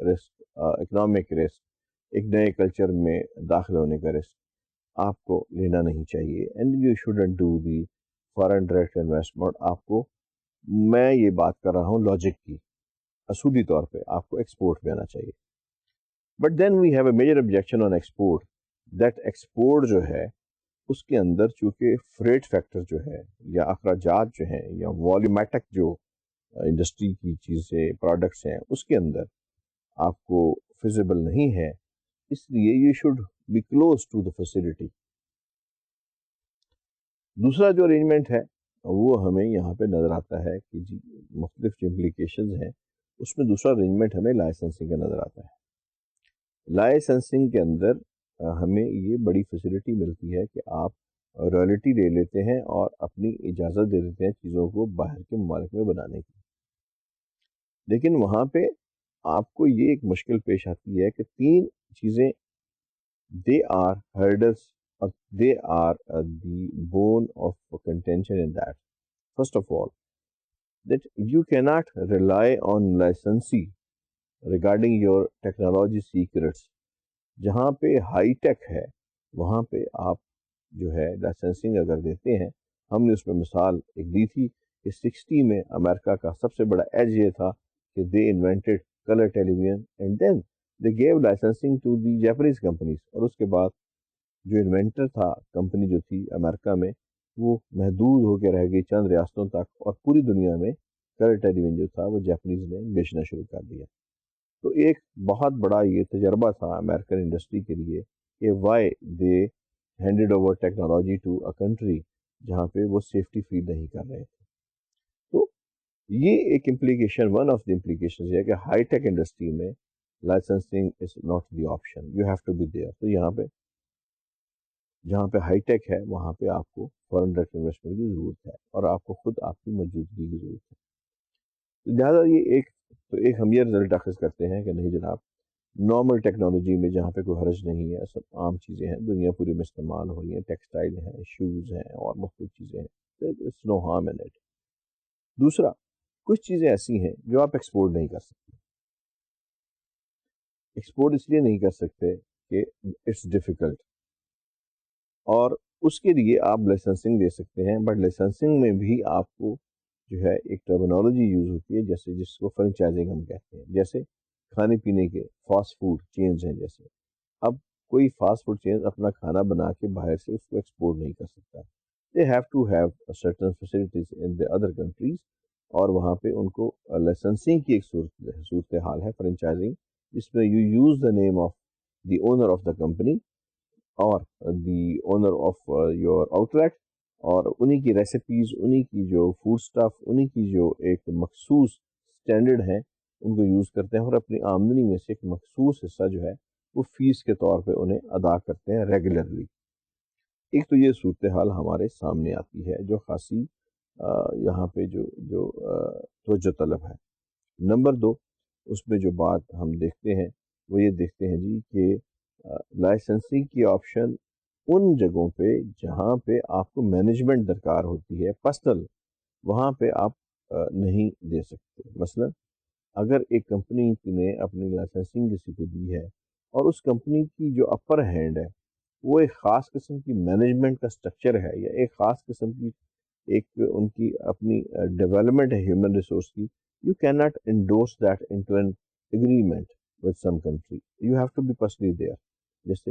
risk, economic risk, ایک نئے culture میں داخل ہونے کا risk آپ کو لینا نہیں چاہیے. And you shouldn't do the foreign direct investment. آپ کو، میں یہ بات کر رہا ہوں لاجک کی، اصولی طور پہ آپ کو ایکسپورٹ پہ آنا چاہیے. But then we have a major objection on export, that export جو ہے اس کے اندر چونکہ فریٹ فیکٹر جو ہے یا اخراجات جو ہیں یا والیومیٹک جو انڈسٹری کی چیزیں پروڈکٹس ہیں اس کے اندر آپ کو فیزیبل نہیں ہے، اس لیے you should be close to the facility. دوسرا جو ارینجمنٹ ہے وہ ہمیں یہاں پہ نظر آتا ہے کہ جی مختلف جو امپلیکیشنز ہیں اس میں دوسرا ارینجمنٹ ہمیں لائسنسنگ کا نظر آتا ہے. لائسنسنگ کے اندر ہمیں یہ بڑی فیسلٹی ملتی ہے کہ آپ رائلٹی لے لیتے ہیں اور اپنی اجازت دے دیتے ہیں چیزوں کو باہر کے ممالک میں بنانے کی. لیکن وہاں پہ آپ کو یہ ایک مشکل پیش آتی ہے کہ تین چیزیں دے آر ہرڈلس اور they are the bone of contention in that. First of all that you cannot rely on licensee regarding your technology secrets. جہاں پہ ہائی ٹیک ہے وہاں پہ آپ جو ہے لائسنسنگ اگر دیتے ہیں، ہم نے اس میں مثال ایک دی تھی کہ 60 میں امریکہ کا سب سے بڑا ایج یہ تھا کہ they invented colour television and then they gave licensing to the Japanese companies. اور اس کے بعد جو انوینٹر تھا کمپنی جو تھی امریکہ میں وہ محدود ہو کے رہ گئی چند ریاستوں تک، اور پوری دنیا میں کلر ٹیلی ویژن جو تھا وہ جاپنیز نے بیچنا شروع کر دیا. تو ایک بہت بڑا یہ تجربہ تھا امریکن انڈسٹری کے لیے کہ why they handed over technology to a country جہاں پہ وہ سیفٹی فیل نہیں کر رہے تھے. تو یہ ایک implication, one of the implication ہے کہ ہائی ٹیک انڈسٹری میں licensing is not the option, you have to be there. تو یہاں پہ جہاں پہ ہائی ٹیک ہے وہاں پہ آپ کو فارن ڈائریکٹ انویسٹمنٹ کی ضرورت ہے اور آپ کو خود آپ کی موجودگی کی ضرورت ہے. لہٰذا یہ ایک ہم یہ رزلٹ اخذ کرتے ہیں کہ نہیں جناب، نارمل ٹیکنالوجی میں جہاں پہ کوئی حرج نہیں ہے، سب عام چیزیں ہیں، دنیا پوری میں استعمال ہو رہی ہیں، ٹیکسٹائل ہیں، شوز ہیں اور مختلف چیزیں ہیں، it's no harm in it. دوسرا، کچھ چیزیں ایسی ہیں جو آپ ایکسپورٹ نہیں کر سکتے. ایکسپورٹ اس لیے نہیں کر سکتے کہ اٹس ڈیفیکلٹ، اور اس کے لیے آپ لائسنسنگ دے سکتے ہیں، بٹ لائسنسنگ میں بھی آپ کو جو ہے ایک ٹرمینالوجی یوز ہوتی ہے جیسے جس کو فرنچائزنگ ہم کہتے ہیں. جیسے کھانے پینے کے فاسٹ فوڈ چینز ہیں، جیسے اب کوئی فاسٹ فوڈ چینز اپنا کھانا بنا کے باہر سے اس کو ایکسپورٹ نہیں کر سکتا. They have to have certain facilities in the other countries, اور وہاں پہ ان کو لائسنسنگ کی ایک صورت حال ہے فرنچائزنگ، جس میں you use the name of the owner of the company اور the owner of your outlet, اور انہی کی ریسیپیز، انہی کی جو فوڈ سٹف، انہی کی جو ایک مخصوص سٹینڈرڈ ہیں ان کو یوز کرتے ہیں، اور اپنی آمدنی میں سے ایک مخصوص حصہ جو ہے وہ فیس کے طور پہ انہیں ادا کرتے ہیں ریگولرلی. ایک تو یہ صورتحال ہمارے سامنے آتی ہے جو خاصی یہاں پہ جو توجہ طلب ہے. نمبر دو، اس میں جو بات ہم دیکھتے ہیں وہ یہ دیکھتے ہیں جی کہ لائسنسنگ کی آپشن ان جگہوں پہ جہاں پہ آپ کو مینجمنٹ درکار ہوتی ہے پرسنل، وہاں پہ آپ نہیں دے سکتے. مثلا اگر ایک کمپنی نے اپنی لائسنسنگ کسی کو دی ہے اور اس کمپنی کی جو اپر ہینڈ ہے وہ ایک خاص قسم کی مینجمنٹ کا سٹرکچر ہے یا ایک خاص قسم کی ایک ان کی اپنی ڈیولپمنٹ ہے ہیومن ریسورس کی، you can not endorse that into an agreement with some country, you have to be personally there. جیسے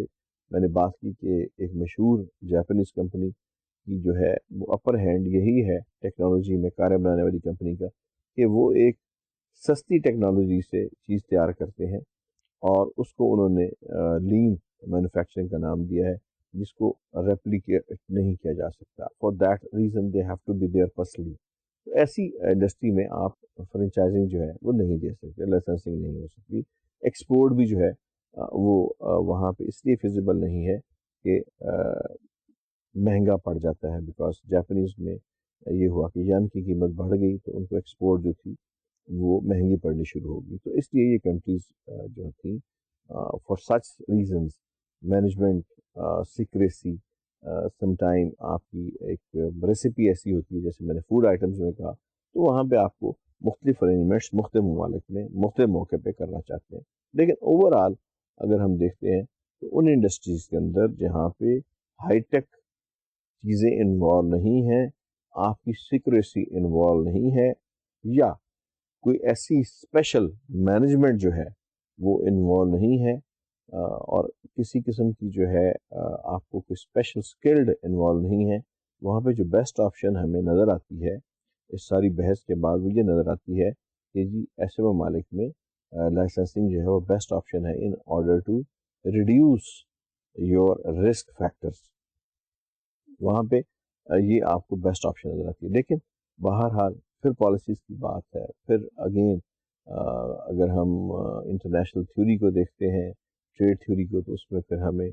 میں نے بات کی کہ ایک مشہور جاپانیز کمپنی کی جو ہے وہ اپر ہینڈ یہی ہے ٹیکنالوجی میں کاریں بنانے والی کمپنی کا کہ وہ ایک سستی ٹیکنالوجی سے چیز تیار کرتے ہیں اور اس کو انہوں نے لین مینوفیکچرنگ کا نام دیا ہے، جس کو ریپلیکیٹ نہیں کیا جا سکتا. For that reason they have to be there personally. تو ایسی انڈسٹری میں آپ فرنچائزنگ جو ہے وہ نہیں دے سکتے، لائسنسنگ نہیں ہو سکتی. ایکسپورٹ بھی جو ہے وہ وہاں پہ اس لیے فیزیبل نہیں ہے کہ مہنگا پڑ جاتا ہے، بیکاز جاپانیز میں یہ ہوا کہ ین کی قیمت بڑھ گئی تو ان کو ایکسپورٹ جو تھی وہ مہنگی پڑنی شروع ہوگی. تو اس لیے یہ کنٹریز جو تھیں for such reasons management secrecy, some time آپ کی ایک ریسیپی ایسی ہوتی ہے جیسے میں نے فوڈ آئٹمس میں کہا، تو وہاں پہ آپ کو مختلف ارینجمنٹس مختلف ممالک میں مختلف موقع پہ کرنا چاہتے ہیں. لیکن اوور آل اگر ہم دیکھتے ہیں تو ان انڈسٹریز کے اندر جہاں پہ ہائی ٹیک چیزیں انوالو نہیں ہیں، آپ کی سیکریسی انوالو نہیں ہے، یا کوئی ایسی اسپیشل مینجمنٹ جو ہے وہ انوالو نہیں ہے، اور کسی قسم کی جو ہے آپ کو کوئی اسپیشل اسکلڈ انوالو نہیں ہے، وہاں پہ جو بیسٹ آپشن ہمیں نظر آتی ہے اس ساری بحث کے بعد وہ یہ نظر آتی ہے کہ جی ایسے ممالک میں لائسنسنگ جو ہے وہ بیسٹ آپشن ہے in order to reduce your risk factors. وہاں پہ یہ آپ کو بیسٹ آپشن نظر آتی ہے. لیکن بہرحال پھر پالیسیز کی بات ہے، پھر اگین اگر ہم انٹرنیشنل تھیوری کو دیکھتے ہیں، ٹریڈ تھیوری کو، تو اس میں پھر ہمیں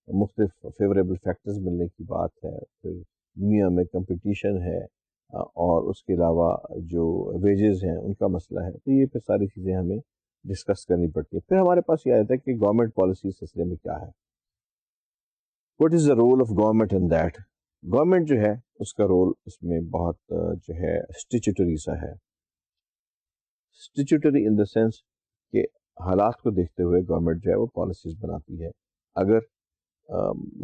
مختلف فیوریبل فیکٹرز ملنے کی بات ہے. پھر دنیا میں کمپٹیشن ہے، اور اس کے علاوہ جو ویجز ہیں ان کا مسئلہ ہے. تو یہ پھر ساری چیزیں ہمیں ڈسکس کرنی پڑتی ہیں. پھر ہمارے پاس یہ آتا ہے کہ گورنمنٹ پالیسی اس سلسلے میں کیا ہے. What is the role of government in that? Government جو ہے اس کا رول اس میں بہت جو ہے اسٹیچوٹری سا ہے. اسٹیچوٹری ان دا سینس کہ حالات کو دیکھتے ہوئے گورنمنٹ جو ہے وہ پالیسیز بناتی ہے. اگر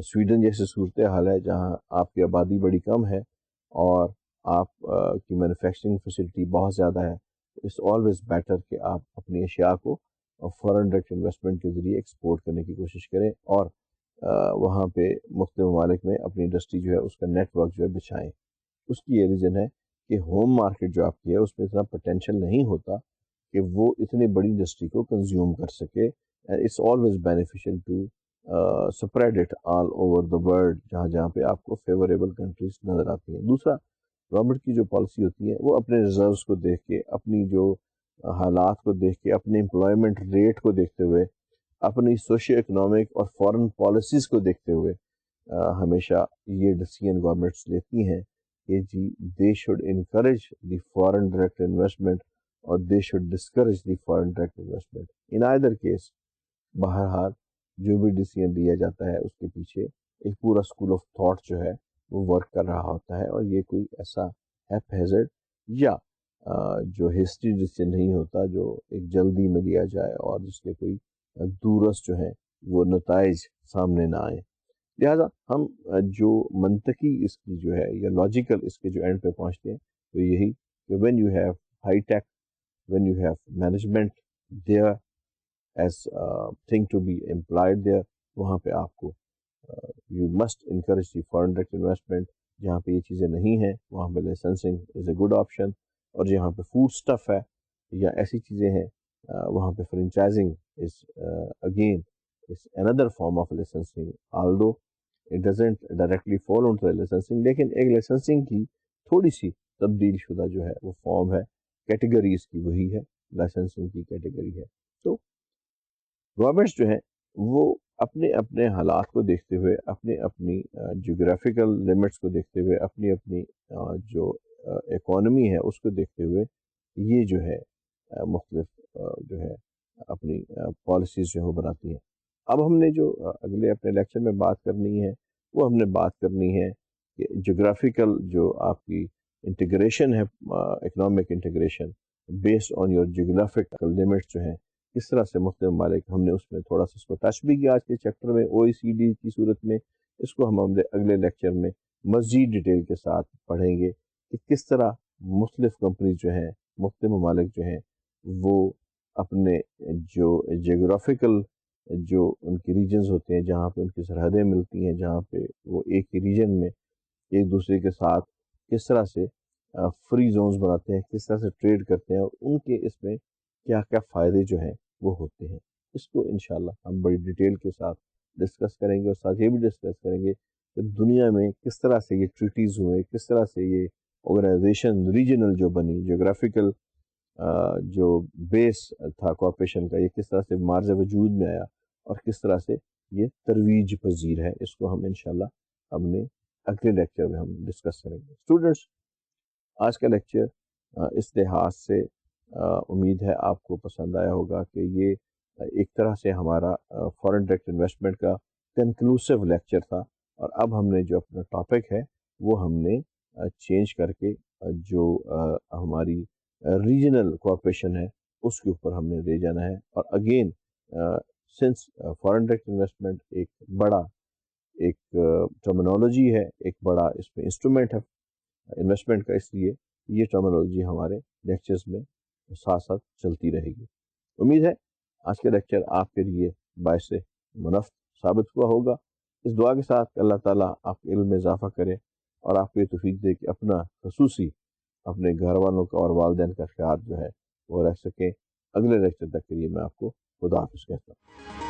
سویڈن جیسے صورتحال ہے جہاں آپ کی آبادی بڑی کم ہے اور آپ کی مینوفیکچرنگ فیسلٹی بہت زیادہ ہے، اٹس آلویز بیٹر کہ آپ اپنی اشیاء کو فارن ڈائریکٹ انویسٹمنٹ کے ذریعے ایکسپورٹ کرنے کی کوشش کریں، اور وہاں پہ مختلف ممالک میں اپنی انڈسٹری جو ہے اس کا نیٹ ورک جو ہے بچھائیں. اس کی یہ ریزن ہے کہ ہوم مارکیٹ جو آپ کی ہے اس میں اتنا پوٹینشیل نہیں ہوتا کہ وہ اتنی بڑی انڈسٹری کو کنزیوم کر سکے. It's always beneficial to spread it all over the world جہاں جہاں پہ آپ کو فیوریبل کنٹریز نظر آتی ہیں. دوسرا، گورنمنٹ کی جو پالیسی ہوتی ہے وہ اپنے ریزروز کو دیکھ کے، اپنی جو حالات کو دیکھ کے، اپنے امپلائمنٹ ریٹ کو دیکھتے ہوئے، اپنی سوشیو اکنامک اور فارن پالیسیز کو دیکھتے ہوئے ہمیشہ یہ ڈیسیژن گورنمنٹس لیتی ہیں کہ جی they should encourage the foreign direct investment اور they should discourage the foreign direct investment. In either case بہرحال جو بھی ڈیسیژن لیا جاتا ہے اس کے پیچھے ایک پورا اسکول آف تھاٹ جو ہے وہ ورک کر رہا ہوتا ہے، اور یہ کوئی ایسا ہیپ ہیزرڈ یا جو ہسٹری ڈیسیژن نہیں ہوتا جو ایک جلدی میں لیا جائے اور جس کے کوئی دورس جو ہیں وہ نتائج سامنے نہ آئیں. لہٰذا ہم جو منطقی اس کی جو ہے یا لاجیکل اس کے جو اینڈ پہ پہنچتے ہیں تو یہی کہ when you have high tech, when you have management there is thing to be employed there, وہاں پہ آپ کو you must encourage the foreign direct investment. جہاں پہ یہ چیزیں نہیں ہیں وہاں پہ licensing is a good option, اور جہاں پہ فوڈ اسٹف ہے یا ایسی چیزیں ہیں وہاں پہ franchising is again is another form of licensing, although it doesn't directly fall on to licensing, لیکن ایک لائسنسنگ کی تھوڑی سی تبدیل شدہ جو ہے وہ فارم ہے. کیٹیگری اس کی وہی ہے، لائسنسنگ کی کیٹیگری ہے. تو گورنمنٹس جو ہیں وہ اپنے اپنے حالات کو دیکھتے ہوئے، اپنے اپنی جیوگرافیکل لمٹس کو دیکھتے ہوئے، اپنی اپنی جو اکانومی ہے اس کو دیکھتے ہوئے یہ جو ہے مختلف جو ہے اپنی پالیسیز جو ہے وہ بناتی ہیں. اب ہم نے جو اگلے اپنے لیکچر میں بات کرنی ہے وہ ہم نے بات کرنی ہے کہ جیوگرافیکل جو آپ کی انٹیگریشن ہے، economic integration based on your geographical limits جو ہیں، کس طرح سے مختلف ممالک، ہم نے اس میں تھوڑا سا اس کو ٹچ بھی کیا آج کے چیپٹر میں او ای سی ڈی کی صورت میں. اس کو ہم اگلے لیکچر میں مزید ڈیٹیل کے ساتھ پڑھیں گے کہ کس طرح مختلف کمپنیز جو ہیں، مختلف ممالک جو ہیں وہ اپنے جو جیوگرافیکل جو ان کی ریجنز ہوتے ہیں، جہاں پہ ان کی سرحدیں ملتی ہیں، جہاں پہ وہ ایک ہی ریجن میں ایک دوسرے کے ساتھ کس طرح سے فری زونز بناتے ہیں، کس طرح سے ٹریڈ کرتے ہیں، اور ان کے اس میں کیا کیا فائدے جو ہیں وہ ہوتے ہیں. اس کو انشاءاللہ ہم بڑی ڈیٹیل کے ساتھ ڈسکس کریں گے، اور ساتھ یہ بھی ڈسکس کریں گے کہ دنیا میں کس طرح سے یہ ٹریٹیز ہوئے، کس طرح سے یہ آرگنائزیشن ریجنل جو بنی، جیوگرافیکل جو بیس تھا کوآپریشن کا، یہ کس طرح سے مارز وجود میں آیا اور کس طرح سے یہ ترویج پذیر ہے. اس کو ہم انشاءاللہ اپنے اگلے لیکچر میں ہم ڈسکس کریں گے. اسٹوڈنٹس، آج کا لیکچر اس لحاظ سے امید ہے آپ کو پسند آیا ہوگا کہ یہ ایک طرح سے ہمارا فارن ڈائریکٹ انویسٹمنٹ کا کنکلوسیو لیکچر تھا، اور اب ہم نے جو اپنا ٹاپک ہے وہ ہم نے چینج کر کے جو ہماری ریجنل کوآپریشن ہے اس کے اوپر ہم نے لے جانا ہے. اور again since foreign direct investment ایک بڑا ایک ٹرمینالوجی ہے، ایک بڑا اس میں انسٹرومنٹ ہے انویسٹمنٹ کا، اس لیے یہ ٹرمینالوجی ہمارے لیکچرز میں ساتھ ساتھ چلتی رہے گی۔ امید ہے آج کا لیکچر آپ کے لیے باعث منفع ثابت ہوا ہوگا۔ اس دعا کے ساتھ اللہ تعالیٰ آپ کے علم میں اضافہ کرے اور آپ کو یہ توفیق دے کہ اپنا خصوصی اپنے گھر والوں کا اور والدین کا خیال جو ہے وہ رکھ سکیں۔ اگلے لیکچر تک کے لیے میں آپ کو خدا حافظ کہتا ہوں۔